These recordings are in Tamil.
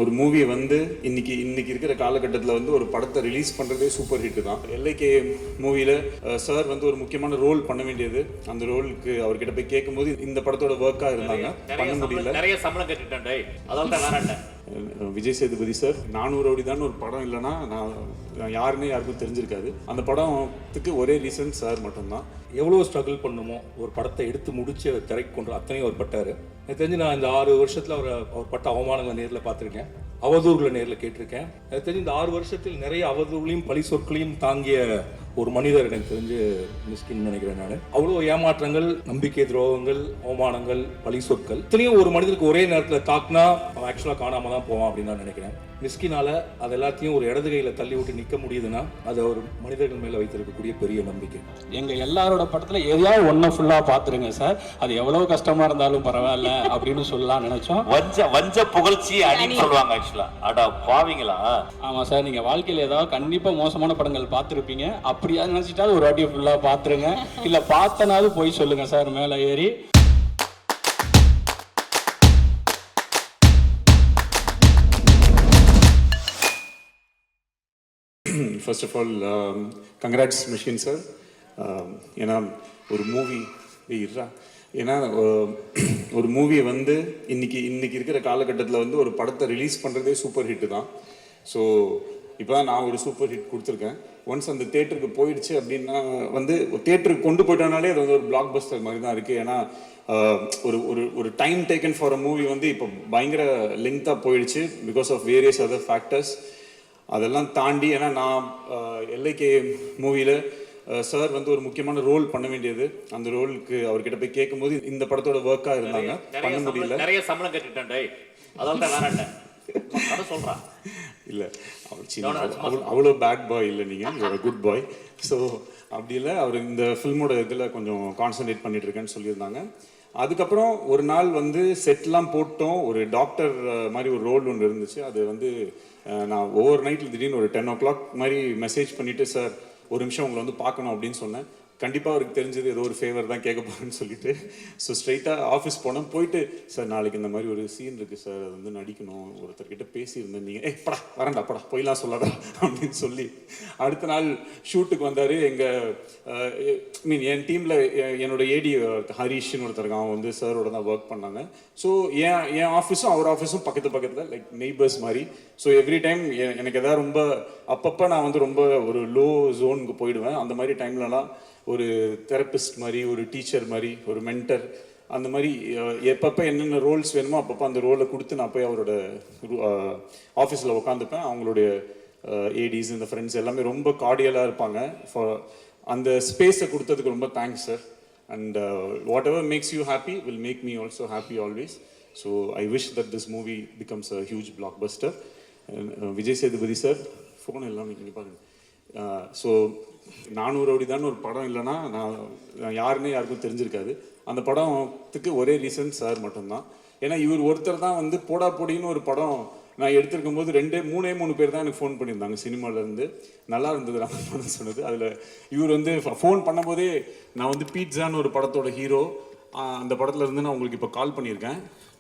ஒரு மூவியை வந்து இன்னைக்கு இருக்கிற காலகட்டத்தில் வந்து ஒரு படத்தை ரிலீஸ் பண்ணுறதே சூப்பர் ஹிட் தான். எல்ஐகே மூவியில் சார் வந்து ஒரு முக்கியமான ரோல் பண்ண வேண்டியது. அந்த ரோலுக்கு அவர்கிட்ட போய் கேட்கும்போது இந்த படத்தோட ஒர்க்காக இருந்தாங்க, பண்ண முடியல. நிறைய சம்பளம் கேட்டுட்டேன், அதால தான் வேணாண்டேன். விஜய் சேதுபதி சார் 400 கோடி தான் ஒரு படம் இல்லைன்னா நான் யாருன்னே யாருக்கும் தெரிஞ்சிருக்காது. அந்த படத்துக்கு ஒரே ரீசன் சார் மட்டும்தான். எவ்வளோ ஸ்ட்ரகிள் பண்ணணுமோ ஒரு படத்தை எடுத்து முடிச்சு அதை திரைக்கு கொண்டு அத்தனையும் அவர் பட்டார். எனக்கு தெரிஞ்சு நான் இந்த 6 வருஷத்தில் அவர் பட்ட அவமானங்களை நேரில் பார்த்துருக்கேன், அவதூறுகளை நேரில் கேட்டிருக்கேன். எனக்கு தெரிஞ்சு இந்த 6 வருஷத்தில் நிறைய அவதூறுகளையும் பழி சொற்களையும் தாங்கிய ஒரு மனிதர் எனக்கு தெரிஞ்சு மிஸ்கின்னு நினைக்கிறேன் நான். அவ்வளோ ஏமாற்றங்கள், நம்பிக்கை துரோகங்கள், அவமானங்கள், பழி சொற்கள் இத்தனையும் ஒரு மனிதருக்கு ஒரே நேரத்தில் தாக்குனா அவன் ஆக்சுவலாக காணாமல் தான் போவான் அப்படின்னு நான் நினைக்கிறேன். மிஸ்கினால அது எல்லாத்தையும் ஒரு இடது கையில் தள்ளி விட்டு நிற்க முடியுதுன்னா அது ஒரு மனிதர்கள் மேலே வைத்திருக்கக்கூடிய பெரிய நம்பிக்கை. எங்கள் எல்லாரோட படத்தில் எதையாவது ஒன்றை ஃபுல்லாக பார்த்துருங்க சார், அது எவ்வளோ கஷ்டமாக இருந்தாலும் பரவாயில்ல அப்படின்னு சொல்லலாம் நினச்சோம். வஞ்ச புகழ்ச்சி அப்படின்னு சொல்லுவாங்க ஆக்சுவலா. அடா பாவீங்களா? ஆமாம் சார், நீங்கள் வாழ்க்கையில் ஏதாவது கண்டிப்பாக மோசமான படங்கள் பார்த்துருப்பீங்க. அப்படியா நினச்சிட்டாவது ஒரு வாட்டி ஃபுல்லாக பார்த்துருங்க, இல்லை பார்த்தனாவது போய் சொல்லுங்கள் சார் மேலே ஏறி. First of all congrats Mysskin sir. ஏன்னா ஒரு மூவி ஒரு மூவியை வந்து இன்னைக்கு இருக்கிற காலகட்டத்தில் வந்து ஒரு படத்தை ரிலீஸ் பண்ணுறதே சூப்பர் ஹிட்டு தான். ஸோ இப்போ தான் நான் ஒரு சூப்பர் ஹிட் கொடுத்துருக்கேன். ஒன்ஸ் அந்த தேட்டருக்கு போயிடுச்சு அப்படின்னா வந்து தேட்டருக்கு கொண்டு போயிட்டோனாலே அது வந்து ஒரு பிளாக் பஸ்டர் மாதிரி தான் இருக்குது. ஏன்னா ஒரு time taken for a movie வந்து இப்போ பயங்கர லெங்க்த்தாக போயிடுச்சு because of various other factors. அதெல்லாம் தாண்டி ஏன்னா நான் எல்ஐகே மூவியில் சார் வந்து ஒரு முக்கியமான ரோல் பண்ண வேண்டியது. அந்த ரோலுக்கு அவர்கிட்ட போய் கேட்கும்போது இந்த படத்தோட ஒர்க்காக இருந்தாங்க, பண்ண முடியல. நிறைய சம்பளம் கேட்டுட்டேன், அதால தான் வேணாண்டேன். சொல்கிறான் இல்லை, அவர் அவ்வளோ பேட் பாய் இல்லை, நீங்கள் ஒரு குட் பாய். ஸோ அப்படி இல்லை, அவர் இந்த ஃபில்மோட இதில் கொஞ்சம் கான்சன்ட்ரேட் பண்ணிட்டு இருக்கேன்னு சொல்லியிருந்தாங்க. அதுக்கப்புறம் ஒரு நாள் வந்து செட்லாம் போட்டோம். ஒரு டாக்டர் மாதிரி ஒரு ரோல் ஒன்று இருந்துச்சு. அது வந்து நான் ஓவர் நைட்டில் திடீர்னு ஒரு 10 o'clock மாதிரி மெசேஜ் பண்ணிவிட்டு, சார் ஒரு நிமிஷம் உங்களை வந்து பார்க்கணும் அப்படின்னு சொன்னேன். கண்டிப்பாக அவருக்கு தெரிஞ்சது ஏதோ ஒரு ஃபேவர் தான் கேட்க போகிறேன்னு சொல்லிட்டு ஸோ ஸ்ட்ரைட்டாக ஆஃபீஸ் போனோம். போயிட்டு, சார் நாளைக்கு இந்த மாதிரி ஒரு சீன் இருக்குது சார், அது வந்து நடிக்கணும், ஒருத்தர்கிட்ட பேசியிருந்தேன், நீங்கள் படா வரண்டா படா போய்லாம் சொல்லாதா அப்படின்னு சொல்லி அடுத்த நாள் ஷூட்டுக்கு வந்தார். என் டீமில் என்னோட ஏடி ஹரீஷ்னு ஒருத்தருக்கு, அவன் வந்து சாரோட தான் ஒர்க் பண்ணாங்க. ஸோ என் ஆஃபீஸும் அவர் ஆஃபீஸும் பக்கத்தில் லைக் நெய்பர்ஸ் மாதிரி. ஸோ எவ்ரி டைம் எனக்கு எதாவது ரொம்ப அப்பப்போ நான் வந்து ரொம்ப ஒரு லோ ஜோனுக்கு போயிடுவேன். அந்த மாதிரி டைம்லலாம் ஒரு தெரப்பிஸ்ட் மாதிரி, ஒரு டீச்சர் மாதிரி, ஒரு மென்டர், அந்த மாதிரி எப்பப்போ என்னென்ன ரோல்ஸ் வேணுமோ அப்பப்போ அந்த ரோலை கொடுத்து நான் போய் அவரோட ஆஃபீஸில் உட்காந்துப்பேன். அவங்களுடைய ஏடிஸ், இந்த ஃப்ரெண்ட்ஸ் எல்லாமே ரொம்ப கார்டியலாக இருப்பாங்க. அந்த ஸ்பேஸை கொடுத்ததுக்கு ரொம்ப thanks sir. And whatever makes you happy will make me also happy always. So I wish that this movie becomes a huge blockbuster. Vijay Sethupathi sir, phone எல்லாம் நீங்கள் பாருங்கள். ஸோ 400 கோடி தான் ஒரு படம் இல்லைன்னா நான் யாருன்னே யாருக்கும் தெரிஞ்சிருக்காது. அந்த படத்துக்கு ஒரே ரீசன் சார் மட்டும்தான். ஏன்னா இவர் ஒருத்தர் தான் வந்து போடா போடின்னு ஒரு படம் நான் எடுத்திருக்கும் போது 3 பேர் தான் எனக்கு ஃபோன் பண்ணியிருந்தாங்க சினிமாவிலேருந்து. நல்லா இருந்தது நான் படம் சொன்னது. அதில் இவர் வந்து ஃபோன் பண்ணும்போதே, நான் வந்து பீட்சான்னு ஒரு படத்தோட ஹீரோ, அந்த படத்தில் இருந்து நான் உங்களுக்கு இப்போ கால் பண்ணியிருக்கேன்,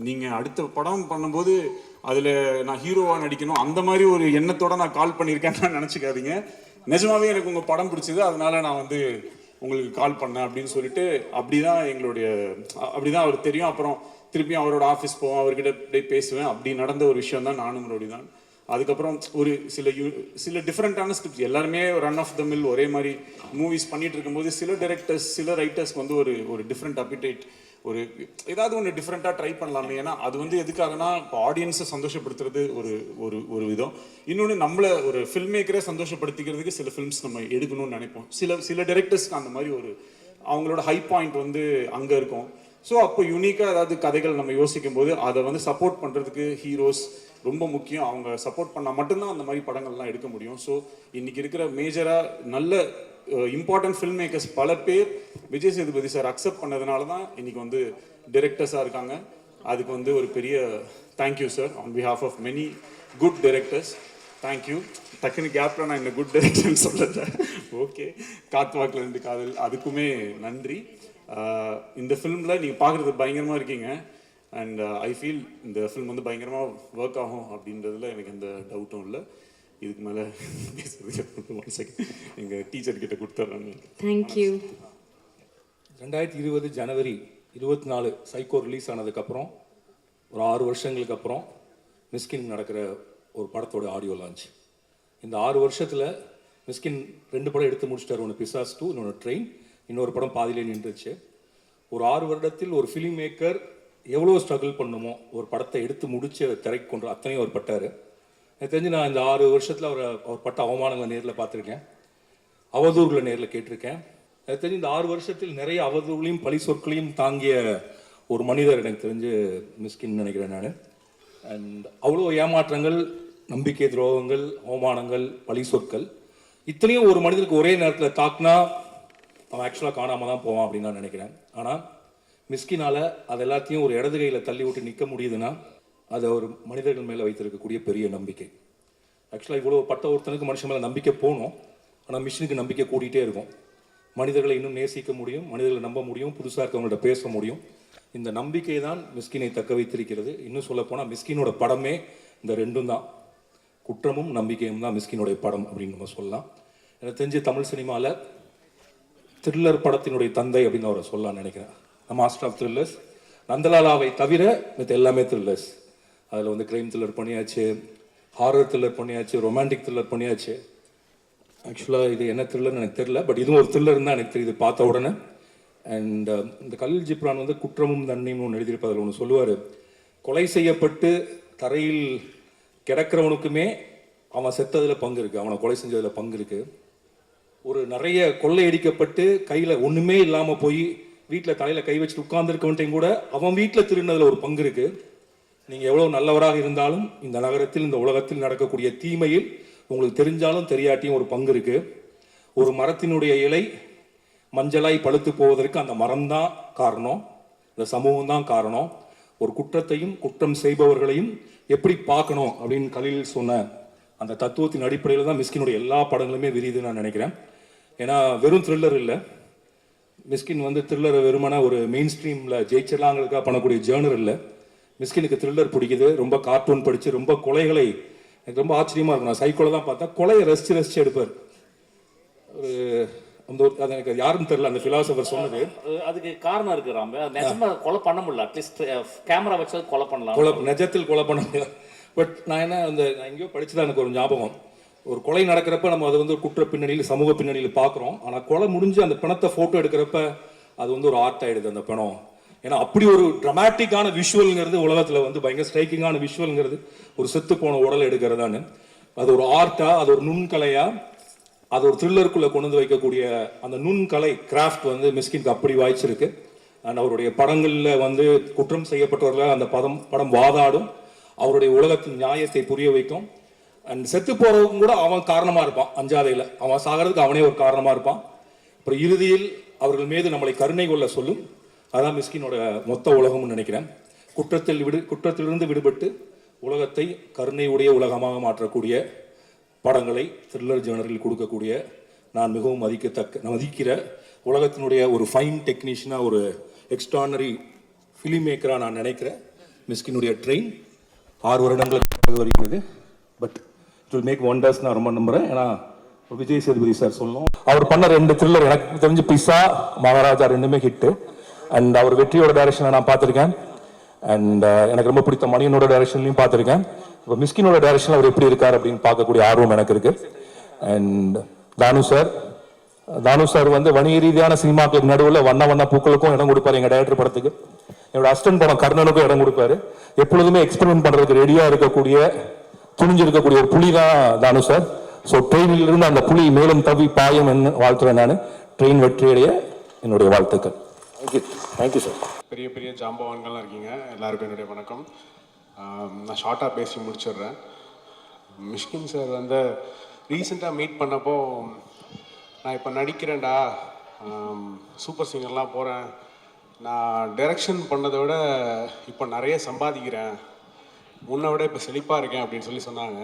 நீங்கள் அடுத்த படம் பண்ணும்போது அதில் நான் ஹீரோவாக நடிக்கணும், அந்த மாதிரி ஒரு எண்ணத்தோடு நான் கால் பண்ணியிருக்கேன்னு நினச்சிக்காதீங்க. நிஜமாவே எனக்கு உங்கள் படம் பிடிச்சது, அதனால நான் வந்து உங்களுக்கு கால் பண்ணேன் அப்படின்னு சொல்லிட்டு அப்படி தான் அவர் தெரியும். அப்புறம் திருப்பியும் அவரோட ஆஃபீஸ் போவேன், அவர்கிட்ட அப்படியே பேசுவேன். அப்படி நடந்த ஒரு விஷயம் தான் 400 கோடி தான். அதுக்கப்புறம் ஒரு சில டிஃப்ரெண்ட்டான ஸ்கிரிப்ட், எல்லாருமே ரன் ஆஃப் த மில் ஒரே மாதிரி மூவிஸ் பண்ணிட்டு இருக்கும்போது சில டைரக்டர்ஸ், சில ரைட்டர்ஸ்க்கு வந்து ஒரு டிஃப்ரெண்ட் அப்பிடைட், ஒரு ஏதாவது ஒன்று டிஃப்ரெண்ட்டாக ட்ரை பண்ணலாமே. ஏன்னா அது வந்து எதுக்காகனா இப்போ ஆடியன்ஸை சந்தோஷப்படுத்துறது ஒரு விதம். இன்னொன்று நம்மளை ஒரு ஃபில்ம் மேக்கரை சந்தோஷப்படுத்திக்கிறதுக்கு சில ஃபில்ம்ஸ் நம்ம எடுக்கணும்னு நினைப்போம். சில டைரக்டர்ஸ்க்கு அந்த மாதிரி அவங்களோட ஹை பாயிண்ட் வந்து அங்கே இருக்கும். ஸோ அப்போ யூனிக்காக ஏதாவது கதைகள் நம்ம யோசிக்கும் போது அதை வந்து சப்போர்ட் பண்ணுறதுக்கு ஹீரோஸ் ரொம்ப முக்கியம். அவங்க சப்போர்ட் பண்ணால் மட்டும்தான் அந்த மாதிரி படங்கள்லாம் எடுக்க முடியும். ஸோ இன்றைக்கி இருக்கிற மேஜராக நல்ல இம்பார்ட்டன்ட் ஃபில்ம் மேக்கர்ஸ் பல பேர் விஜய் சேதுபதி சார் அக்செப்ட் பண்ணதுனால தான் இன்றைக்கி வந்து டைரக்டர்ஸாக இருக்காங்க. அதுக்கு வந்து ஒரு பெரிய thank you sir on behalf of many good directors. Thank you. டக்குன்னு கேப்பில் நான் இந்த குட் டைரக்டர்னு சொல்லிட்டேன். ஓகே, காத்து வாக்கில் 2 காதல், அதுக்குமே நன்றி. இந்த ஃபிலிமில் நீங்கள் பார்க்குறது பயங்கரமாக இருக்கீங்க. அண்ட் ஐ ஃபீல் இந்த ஃபில்ம் வந்து பயங்கரமாக ஒர்க் ஆகும் அப்படின்றதுல எனக்கு எந்த டவுட்டும் இல்லை. இதுக்கு மேலே பேசுறதுக்கு 1 செகண்ட் எங்கள் டீச்சர்கிட்ட கொடுத்துட்றேன். தேங்க்யூ. 2020 ஜனவரி 24 சைக்கோ ரிலீஸ் ஆனதுக்கப்புறம் ஒரு 6 வருஷங்களுக்கு அப்புறம் மிஸ்கின் நடக்கிற ஒரு படத்தோட ஆடியோ லான்ச். இந்த 6 வருஷத்தில் மிஸ்கின் 2 படம் எடுத்து முடிச்சிட்டார். ஒன்று பிசாஸ் 2, இன்னொன்று ட்ரெயின், இன்னொரு படம் பாதியிலே நின்றுச்சு. ஒரு 6 வருடத்தில் ஒரு ஃபிலிம் மேக்கர் எவ்வளோ ஸ்ட்ரகிள் பண்ணுமோ ஒரு படத்தை எடுத்து முடிச்சு திரைக்கு கொண்டு அத்தனையும் அவர் பட்டார். எனக்கு தெரிஞ்சு நான் இந்த 6 வருஷத்தில் அவர் பட்ட அவமானங்களை நேரில் பார்த்துருக்கேன், அவதூறுகளை நேரில் கேட்டிருக்கேன். எனக்கு தெரிஞ்சு இந்த 6 வருஷத்தில் நிறைய அவதூறுகளையும் பழி சொற்களையும் தாங்கிய ஒரு மனிதர் எனக்கு தெரிஞ்சு மிஸ்கின் நினைக்கிறேன் நான். அண்ட் அவ்வளோ ஏமாற்றங்கள், நம்பிக்கை துரோகங்கள், அவமானங்கள், பழி சொற்கள் இத்தனையும் ஒரு மனிதருக்கு ஒரே நேரத்தில் தாக்குனா அவன் ஆக்சுவலாக காணாமல் தான் போவான் அப்படின்னு நான் நினைக்கிறேன். ஆனால் மிஸ்கினால் அது எல்லாத்தையும் ஒரு இடது கையில் தள்ளி விட்டு நிற்க முடியுதுன்னா அது ஒரு மனிதர்கள் மேலே வைத்திருக்கக்கூடிய பெரிய நம்பிக்கை. ஆக்சுவலாக இவ்வளோ பட்ட ஒருத்தனுக்கு மனுஷன் மேலே நம்பிக்கை போகணும், ஆனால் மிஷினுக்கு நம்பிக்கை கூட்டிகிட்டே இருக்கும். மனிதர்களை இன்னும் நேசிக்க முடியும், மனிதர்களை நம்ப முடியும், புதுசாக இருக்கவங்கள்ட்ட பேச முடியும். இந்த நம்பிக்கை தான் மிஸ்கினை தக்க வைத்திருக்கிறது. இன்னும் சொல்லப்போனால் மிஸ்கினோட படமே இந்த 2ம் தான், குற்றமும் நம்பிக்கையும் தான் மிஸ்கினுடைய படம் அப்படின்னு நம்ம சொல்லலாம். எனக்கு தெரிஞ்ச தமிழ் சினிமாவில் த்ரில்லர் படத்தினுடைய தந்தை அப்படின்னு அவரை சொல்லலாம்னு நினைக்கிறேன். மாஸ்டர் ஆஃப் த்ரில்லர்ஸ் நந்தலாலாவை தவிர இது எல்லாமே த்ரில்லர்ஸ். அதில் வந்து கிரைம் த்ரில்லர் பண்ணியாச்சு, ஹாரர் த்ரில்லர் பண்ணியாச்சு, ரொமான்டிக் த்ரில்லர் பண்ணியாச்சு. ஆக்சுவலாக இது என்ன த்ரில்லர்னு எனக்கு தெரியல, பட் இதுவும் ஒரு த்ரில்லர் தான் எனக்கு தெரியுது பார்த்த உடனே. அண்ட் இந்த கலில் ஜிப்ரான் வந்து குற்றமும் தண்டனையும் ஒன்று எழுதியிருப்ப அதில் ஒன்று சொல்லுவார், கொலை செய்யப்பட்டு தரையில் கிடக்கிறவனுக்குமே அவன் செத்ததில் பங்கு இருக்குது, அவனை கொலை செஞ்சதில் பங்கு இருக்குது. ஒரு நிறைய கொள்ளையடிக்கப்பட்டு கையில் ஒன்றுமே இல்லாமல் போய் வீட்டில் தலையில் கை வச்சுட்டு உட்கார்ந்துருக்கவன்ட்டையும் கூட அவன் வீட்டில் திருடினதில் ஒரு பங்கு இருக்குது. நீங்கள் எவ்வளோ நல்லவராக இருந்தாலும் இந்த நகரத்தில், இந்த உலகத்தில் நடக்கக்கூடிய தீமையில் உங்களுக்கு தெரிஞ்சாலும் தெரியாட்டியும் ஒரு பங்கு இருக்குது. ஒரு மரத்தினுடைய இலை மஞ்சளாய் பழுத்து போவதற்கு அந்த மரம்தான் காரணம், இந்த சமூகம் தான் காரணம். ஒரு குற்றத்தையும் குற்றம் செய்பவர்களையும் எப்படி பார்க்கணும் அப்படின்னு கலில் சொன்ன அந்த தத்துவத்தின் அடிப்படையில் தான் மிஸ்கினுடைய எல்லா படங்களுமே விரியுதுன்னு நான் நினைக்கிறேன். ஏன்னா வெறும் த்ரில்லர் இல்லை, மிஸ்கின் வந்து த்ரில்லரை வெறுமனா ஒரு மெயின் ஸ்ட்ரீமில் ஜெயிச்சிடலாங்கிறதுக்காக பண்ணக்கூடிய ஜேர்னர் இல்லை. மிஸ்கினுக்கு த்ரில்லர் பிடிக்குது, ரொம்ப கார்ட்டூன் படித்து ரொம்ப கொலைகளை, எனக்கு ரொம்ப ஆச்சரியமாக இருக்கும். நான் சைக்கோல தான் பார்த்தேன், கொலையை ரசித்து எடுப்பார். ஒரு அந்த ஒரு அது எனக்கு யாருன்னு தெரியல, அந்த ஃபிலாசபர் சொன்னது. அதுக்கு காரணம் இருக்கு ராம், நிஜமா கொலை பண்ண முடியல, அட்லீஸ்ட் கேமரா வச்சு கொலை பண்ணலாம், நிஜத்தில் கொலை பண்ண முடியல. பட் நான் நான் எங்கேயோ படிச்சுதான் எனக்கு ஒரு ஞாபகம், ஒரு கொலை நடக்கிறப்ப நம்ம அது வந்து ஒரு குற்ற பின்னணியில், சமூக பின்னணியில் பார்க்குறோம். ஆனால் கொலை முடிஞ்சு அந்த பிணத்தை ஃபோட்டோ எடுக்கிறப்ப அது வந்து ஒரு ஆர்ட் ஆகிடுது அந்த பிணம். ஏன்னா அப்படி ஒரு ட்ரமாட்டிக்கான விஷுவல்ங்கிறது உலகத்தில் வந்து பயங்கர ஸ்ட்ரைக்கிங்கான விஷுவல்ங்கிறது ஒரு செத்து போன உடல் எடுக்கிறதான்னு. அது ஒரு ஆர்ட்டா, அது ஒரு நுண்கலையா, அது ஒரு த்ரில்லருக்குள்ளே கொண்டு வந்து வைக்கக்கூடிய அந்த நுண்கலை கிராஃப்ட் வந்து மிஸ்கினுக்கு அப்படி வாய்ச்சிருக்கு. அண்ட் அவருடைய படங்களில் வந்து குற்றம் செய்யப்பட்டவர்களாக அந்த படம் வாதாடும், அவருடைய உலகத்தின் நியாயத்தை புரிய வைக்கும். அண்ட் செத்து போறவங்க கூட அவன் காரணமா இருப்பான், அஞ்சாதையில் அவன் சாகிறதுக்கு அவனே ஒரு காரணமா இருப்பான். அப்புறம் இறுதியில் அவர்கள் மீது நம்மளை கருணை கொள்ள சொல்லும். அதான் மிஸ்கினோட மொத்த உலகம்னு நினைக்கிறேன். குற்றத்திலிருந்து விடுபட்டு உலகத்தை கருணை உடைய உலகமாக மாற்றக்கூடிய படங்களை த்ரில்லர் ஜேர்னரில் கொடுக்கக்கூடிய நான் மிகவும் மதிக்கிற உலகத்தினுடைய ஒரு ஃபைன் டெக்னீஷியனா, ஒரு எக்ஸ்ட்ரானரி ஃபிலிம் மேக்கரா நான் நினைக்கிறேன். மிஸ்கினுடைய ட்ரெயின் 6 வருடங்களுக்கு வருகிறது, but it will make wonders நான் ரொம்ப நம்புறேன். ஏன்னா விஜய் சேதுபதி சார் சொல்லணும், அவர் பண்ண 2 த்ரில்லர் எனக்கு தெரிஞ்சு பிசா, மகாராஜா 2மே ஹிட்டு. அண்ட் அவர் வெற்றியோட டைரக்ஷனை நான் பார்த்துருக்கேன். அண்ட் எனக்கு ரொம்ப பிடித்த மணியனோட டைரக்ஷன்லையும் பார்த்துருக்கேன். இப்போ மிஸ்கினோட டைரக்ஷன் அவர் எப்படி இருக்கார் அப்படின்னு பார்க்கக்கூடிய ஆர்வம் எனக்கு இருக்கு. அண்ட் தானு சார் வந்து வணிக ரீதியான சினிமாக்களுக்கு நடுவில் வண்ண பூக்களுக்கும் இடம் கொடுப்பாரு. எங்கள் டைரக்டர் படத்துக்கு என்னோட அசிஸ்டன்ட் படம் கர்ணனுக்கும் இடம் கொடுப்பாரு. எப்பொழுதுமே எக்ஸ்பெரிமெண்ட் பண்றதுக்கு ரெடியா இருக்கக்கூடிய, துணிஞ்சிருக்கக்கூடிய ஒரு புலி தான் தானு சார். ஸோ ட்ரெயினில் இருந்து அந்த புலி மேலும் தவி பாயம் என்று வாழ்த்துறேன் நான். ட்ரெயின் வெற்றியடைய என்னுடைய வாழ்த்துக்கள். Thank you sir. பெரிய பெரிய ஜாம்பவான்கள்லாம் இருக்கீங்க, எல்லாருக்கும் என்னுடைய வணக்கம். நான் ஷார்ட்டாக பேசி முடிச்சிடுறேன். மிஷ்கின் சார் வந்து ரீசெண்டாக மீட் பண்ணப்போ, நான் இப்போ நடிக்கிறேன்டா, சூப்பர் சிங்கர்லாம் போகிறேன், நான் டைரக்ஷன் பண்ணதை விட இப்போ நிறைய சம்பாதிக்கிறேன், முன்னை விட இப்போ செழிப்பாக இருக்கேன் அப்படின்னு சொல்லி சொன்னாங்க.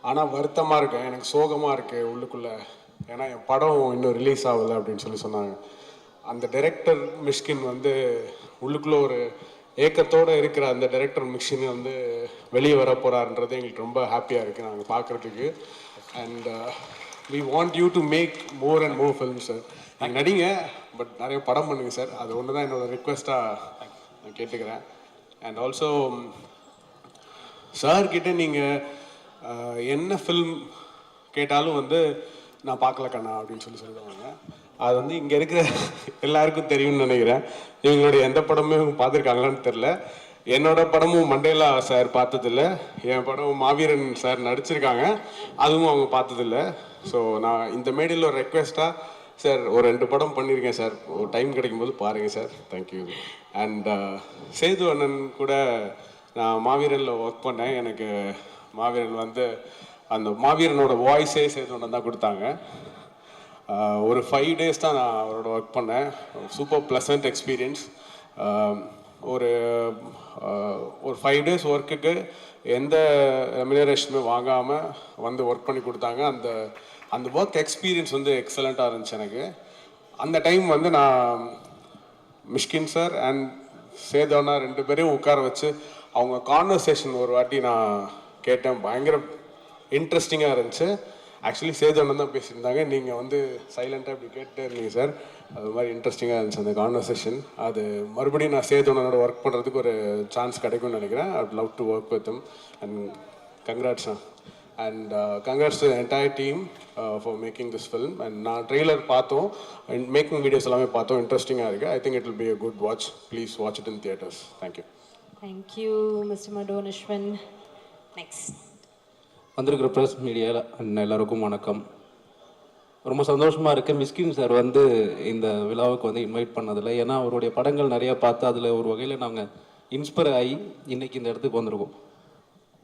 ஆனால் வருத்தமாக இருக்கேன், எனக்கு சோகமாக இருக்குது உள்ளுக்குள்ளே, ஏன்னா என் படம் இன்னும் ரிலீஸ் ஆகலை அப்படின்னு சொல்லி சொன்னாங்க. அந்த டைரக்டர் மிஷ்கின் வந்து உள்ளுக்குள்ளே ஒரு ஏக்கத்தோடு இருக்கிற அந்த டைரக்டர் மிஷின் வந்து வெளியே வர போகிறாருன்றது எங்களுக்கு ரொம்ப ஹாப்பியாக இருக்குது நாங்கள் பார்க்குறதுக்கு. And we want you to make more and more film sir. நீங்கள் நடிங்க, பட் நிறைய படம் பண்ணுங்க சார். அது ஒன்று தான் என்னோடய ரிக்வெஸ்ட்டாக நான் கேட்டுக்கிறேன். அண்ட் ஆல்சோ சார்கிட்ட நீங்கள் என்ன ஃபில்ம் கேட்டாலும் வந்து நான் பார்க்கல கண்ணா அப்படின்னு சொல்லுவாங்க. அது வந்து இங்கே இருக்கிற எல்லாருக்கும் தெரியும்னு நினைக்கிறேன். இவங்களுடைய எந்த படமும் இவங்க பார்த்துருக்காங்களான்னு தெரில. என்னோட படமும் மண்டேலா சார் பார்த்ததில்ல, என் படம் மாவீரன் சார் நடிச்சிருக்காங்க, அதுவும் அவங்க பார்த்ததில்ல. ஸோ நான் இந்த மேடையில் ஒரு ரெக்வெஸ்ட்டாக சார் ஒரு 2 படம் பண்ணியிருக்கேன் சார், ஒரு டைம் கிடைக்கும்போது பாருங்கள் சார். தேங்க்யூ. அண்ட் சேது அண்ணன் கூட நான் மாவீரனில் ஒர்க் பண்ணேன். எனக்கு மாவீரன் வந்து அந்த மாவீரனோட வாய்ஸே சேது அண்ணன் தான் கொடுத்தாங்க. ஒரு 5 டேஸ் தான் நான் அவரோட ஒர்க் பண்ணேன். Super pleasant experience. ஒரு 5 டேஸ் ஒர்க்குக்கு எந்த ரெமினரேஷனுமே வாங்காமல் வந்து ஒர்க் பண்ணி கொடுத்தாங்க. அந்த ஒர்க் எக்ஸ்பீரியன்ஸ் வந்து எக்ஸலண்ட்டாக இருந்துச்சு எனக்கு. அந்த டைம் வந்து நான் மிஷ்கின் சார் அண்ட் சேதோனா 2 பேரையும் உட்கார வச்சு அவங்க கான்வர்சேஷன் ஒரு வாட்டி நான் கேட்டேன். பயங்கர இன்ட்ரெஸ்டிங்காக இருந்துச்சு. ஆக்சுவலி சேதோன்னு தான் பேசியிருந்தாங்க, நீங்கள் வந்து சைலண்ட்டாக இப்படி கேட்டுட்டே இருந்தீங்க சார். அது மாதிரி இன்ட்ரெஸ்டிங்காக இருந்துச்சு அந்த கான்வர்சேஷன். அது மறுபடியும் நான் சேதோனோட ஒர்க் பண்ணுறதுக்கு ஒரு சான்ஸ் கிடைக்கும்னு நினைக்கிறேன். I would love to work with him and congrats and congrats to entire team for making this film. And நான் ட்ரெய்லர் பார்த்தோம் அண்ட் மேக்கிங் வீடியோஸ் எல்லாமே பார்த்தோம். இன்ட்ரெஸ்டிங்காக இருக்குது. I think it will be a good watch. Please watch it in theatres. Thank you. Thank you mister Madonne Ashwin. Next வந்திருக்கிற ப்ரெஸ் மீடியாவில் எல்லாருக்கும் வணக்கம். ரொம்ப சந்தோஷமாக இருக்குது மிஸ்கின் சார் வந்து இந்த விழாவுக்கு வந்து இன்வைட் பண்ணதில்லை. ஏன்னா அவருடைய படங்கள் நிறையா பார்த்து அதில் ஒரு வகையில் நாங்கள் இன்ஸ்பயர் ஆகி இன்றைக்கி இந்த இடத்துக்கு வந்திருக்கோம்.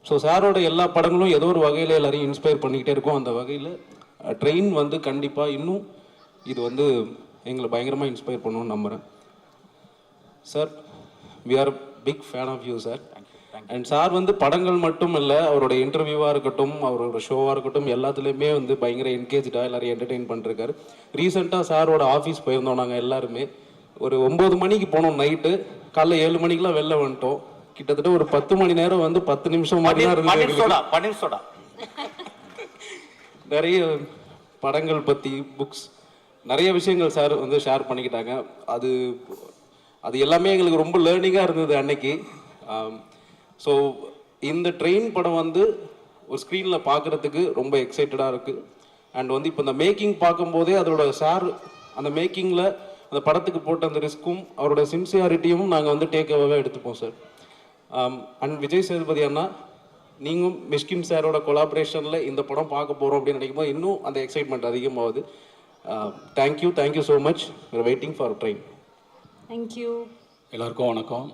ஸோ சாரோட எல்லா படங்களும் ஏதோ ஒரு வகையில் எல்லாரையும் இன்ஸ்பயர் பண்ணிக்கிட்டே இருக்கோம். அந்த வகையில் ட்ரெயின் வந்து கண்டிப்பாக இன்னும் இது வந்து எங்களை பயங்கரமாக இன்ஸ்பயர் பண்ணணும்னு நம்புகிறேன். Sir, we are big fan of you sir. And sir வந்து படங்கள் மட்டும் இல்லை, அவரோட இன்டர்வியூவாக இருக்கட்டும், அவரோட ஷோவாக இருக்கட்டும், எல்லாத்துலேயுமே வந்து பயங்கர என்கேஜாக எல்லாரையும் என்டர்டெயின் பண்ணிருக்காரு. ரீசெண்டாக சாரோட ஆஃபீஸ் போயிருந்தோம் நாங்கள் எல்லாருமே. ஒரு 9 மணிக்கு போனோம் நைட்டு, காலைல 7 மணிக்கெலாம் வெளில வந்துட்டோம். கிட்டத்தட்ட ஒரு 10 மணி நேரம் வந்து 10 நிமிஷம் மாதிரி தான் இருந்தது. நிறைய படங்கள் பற்றி புக்ஸ் நிறைய விஷயங்கள் சார் வந்து ஷேர் பண்ணிக்கிட்டாங்க. அது எல்லாமே எங்களுக்கு ரொம்ப லேர்னிங்காக இருந்தது அன்னைக்கு. ஸோ இந்த ட்ரெயின் படம் வந்து ஒரு ஸ்க்ரீனில் பார்க்குறதுக்கு ரொம்ப எக்ஸைட்டடாக இருக்குது. அண்ட் வந்து இப்போ இந்த மேக்கிங் பார்க்கும்போதே அதோட சார் அந்த மேக்கிங்கில் அந்த படத்துக்கு போட்ட அந்த ரிஸ்க்கும் அவரோட சின்சியாரிட்டியும் நாங்கள் வந்து டேக் அவேவாக எடுத்துப்போம் சார். அண்ட் விஜய் சேதுபதி அண்ணா, நீங்களும் மிஷ்கின் சாரோட கொலாபரேஷனில் இந்த படம் பார்க்க போகிறோம் அப்படின்னு நினைக்கும் போது இன்னும் அந்த எக்ஸைட்மெண்ட் அதிகமாகுது. Thank you so much. Waiting for train. Thank you. எல்லாருக்கும் வணக்கம்.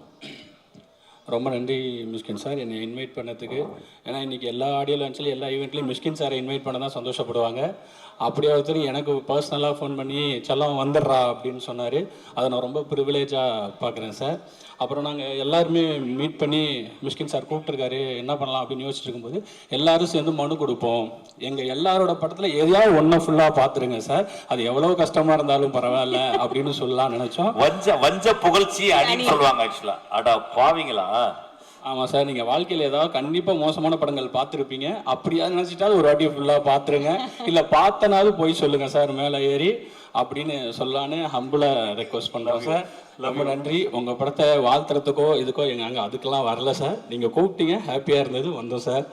ரொம்ப நன்றி மிஷ்கின் சார் என்னை இன்வைட் பண்ணதுக்கு. ஏன்னா இன்றைக்கி எல்லா ஆடியோ லான்ச்லையும் எல்லா ஈவெண்ட்லையும் மிஷ்கின் சாரை இன்வைட் பண்ண தான் சந்தோஷப்படுவாங்க. அப்படி ஒருத்தர் எனக்கு பர்சனலாக ஃபோன் பண்ணி செல்லம் வந்துடுறா அப்படின்னு சொன்னார். அதை நான் ரொம்ப ப்ரிவிலேஜாக பார்க்குறேன் சார். அப்புறம் நாங்கள் எல்லாருமே மீட் பண்ணி மிஷ்கின் சார் கூப்பிட்டுருக்காரு, என்ன பண்ணலாம் அப்படின்னு யோசிச்சுட்டு இருக்கும்போது எல்லாரும் சேர்ந்து மனு கொடுப்போம், எங்கள் எல்லாரோட படத்தில் எதையாவது ஒன்றை ஃபுல்லாக பார்த்துருங்க சார், அது எவ்வளோ கஷ்டமாக இருந்தாலும் பரவாயில்ல அப்படின்னு சொல்லலாம் நினச்சோம். வஞ்ச புகழ்ச்சி அப்படின்னு சொல்லுவாங்க ஆக்சுவலாக. அடா பாவீங்களா? ஆமாம் சார், நீங்கள் வாழ்க்கையில் ஏதாவது கண்டிப்பாக மோசமான படங்கள் பார்த்துருப்பீங்க. அப்படியாவது நினச்சிட்டாலும் ஒரு வாட்டி ஃபுல்லாக பார்த்துருங்க, இல்லை பார்த்தனாவது போய் சொல்லுங்கள் சார் மேலே ஏறி அப்படின்னு சொல்லான்னு ஹம்பிளாக ரெக்வஸ்ட் பண்ணுறோம் சார். ரொம்ப நன்றி. உங்கள் படத்தை வாழ்த்துறதுக்கோ இதுக்கோ நாங்கள் அதுக்கெல்லாம் வரல சார். நீங்கள் கூப்பிட்டீங்க, ஹாப்பியாக இருந்தது, வந்தோம் சார்.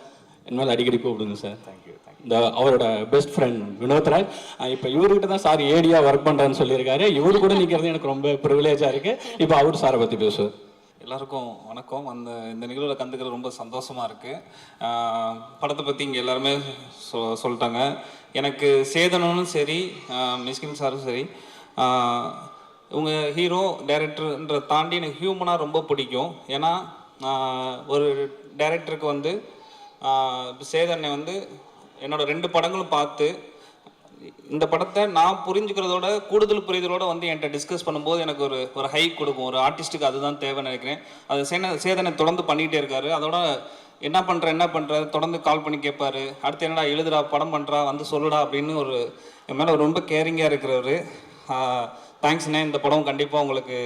இனிமேல் அடிக்கடி கூப்பிடுங்க சார். தேங்க்யூ. இந்த அவரோட பெஸ்ட் ஃப்ரெண்ட் வினோத்ராஜ், இப்போ இவர்கிட்ட தான் சார் ஏடியாக ஒர்க் பண்ணுறேன்னு சொல்லியிருக்காரு. இவரு கூட நிற்கிறது எனக்கு ரொம்ப ப்ரிவிலேஜாக இருக்குது. இப்போ அவர் சாரை பற்றி பேசுவார். எல்லாருக்கும் வணக்கம். இந்த நிகழ்வில் கண்டுக்கிறது ரொம்ப சந்தோஷமாக இருக்குது. படத்தை பற்றி இங்கே எல்லாருமே சொல்லிட்டாங்க. எனக்கு சேதனும் சரி, மிஸ்கின் சாரும் சரி, இவங்க ஹீரோ டைரக்டர்ன்ற தாண்டி எனக்கு ஹியூமனாக ரொம்ப பிடிக்கும். ஏன்னா ஒரு டைரக்டருக்கு வந்து சேதனை வந்து என்னோட 2 படங்களும் பார்த்து இந்த படத்தை நான் புரிஞ்சுக்கிறதோட கூடுதல் புரிதலோட வந்து என்கிட்ட டிஸ்கஸ் பண்ணும்போது எனக்கு ஒரு ஹைக் கொடுக்கும். ஒரு ஆர்டிஸ்ட்டுக்கு அதுதான் தேவைன்னு நினைக்கிறேன். அது சேதனை தொடர்ந்து பண்ணிகிட்டே இருக்காரு. அதோட என்ன பண்ணுற தொடர்ந்து கால் பண்ணி கேட்பாரு, அடுத்து என்னடா எழுதுடா, படம் பண்ணுறா, வந்து சொல்லுடா அப்படின்னு என் மேலே ரொம்ப கேரிங்காக இருக்கிறவர். தேங்க்ஸ்ண்ணே. இந்த படம் கண்டிப்பாக உங்களுக்கு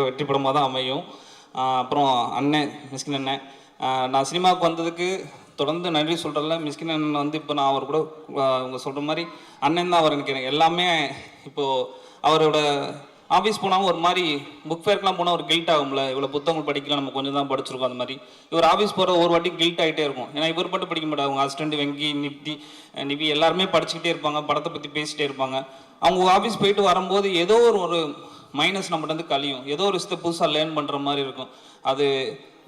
வெற்றி படமாக தான் அமையும். அப்புறம் அண்ணன் மிஸ்கின் அண்ணன், நான் சினிமாவுக்கு வந்ததுக்கு தொடர்ந்து நன்றி சொல்கிறல. மிஸ்கின் அண்ணன் வந்து இப்போ நான் அவர் கூட அவங்க சொல்கிற மாதிரி அண்ணன் தான் அவர். எனக்கு எல்லாமே இப்போது அவரோட ஆஃபீஸ் போனாலும் ஒரு மாதிரி புக் ஃபேர்க்கெலாம் போனால் ஒரு கில்ட் ஆகும்ல, இவ்வளோ புத்தகங்கள் படிக்கலாம், நம்ம கொஞ்சம் தான் படிச்சிருக்கோம். அந்த மாதிரி இவர் ஆஃபீஸ் போகிற ஒரு வாட்டி கில்ட் ஆகிட்டே இருக்கும். ஏன்னா இவர் மட்டும் படிக்க மாட்டாங்க, அவங்க அசிஸ்டண்ட் வெங்கி, நிவி எல்லாருமே படிச்சுக்கிட்டே இருப்பாங்க, படத்தை பற்றி பேசிகிட்டே இருப்பாங்க. அவங்க ஆஃபீஸ் போயிட்டு வரும்போது ஏதோ ஒரு மைனஸ் நம்மகிட்ட வந்து கழியும், ஏதோ ஒரு விஷயத்தை புதுசாக லேர்ன் பண்ணுற மாதிரி இருக்கும். அது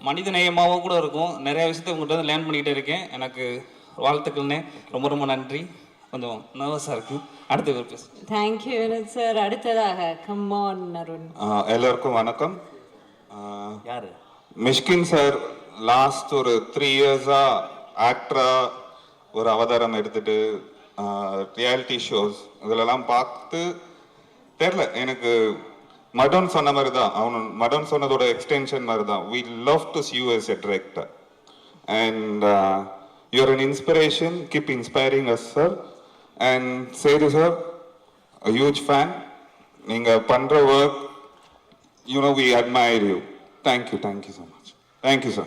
மனித நேயமாகவும் கூட இருக்கும். நிறைய விஷயத்தை உங்கள்கிட்ட வந்து லேர்ன் பண்ணிக்கிட்டே இருக்கேன். எனக்கு வாழ்த்துக்கள்னே, ரொம்ப ரொம்ப நன்றி. கொஞ்சம் நர்வஸாக இருக்குது. அடுத்த பேர் பேச. Thank you sir. அடுத்ததாக கம்மான் அருண். எல்லாருக்கும் வணக்கம். யாரு? மிஷ்கின் சார் லாஸ்ட் ஒரு 3 இயர்ஸா ஆக்டரா ஒரு அவதாரம் எடுத்துட்டு ரியாலிட்டி ஷோஸ் இதிலெல்லாம் பார்த்து தெரில, எனக்கு மடோன் சொன்ன மாதிரி தான், மடோன் சொன்னதோட எக்ஸ்டென்ஷன் மாதிரி தான். We love to see you as a director and you're an inspiration. Keep inspiring us, sir. And Sedu sir, a huge fan. நீங்க பண்ற work, we admire you. Thank you so much. Thank you, sir.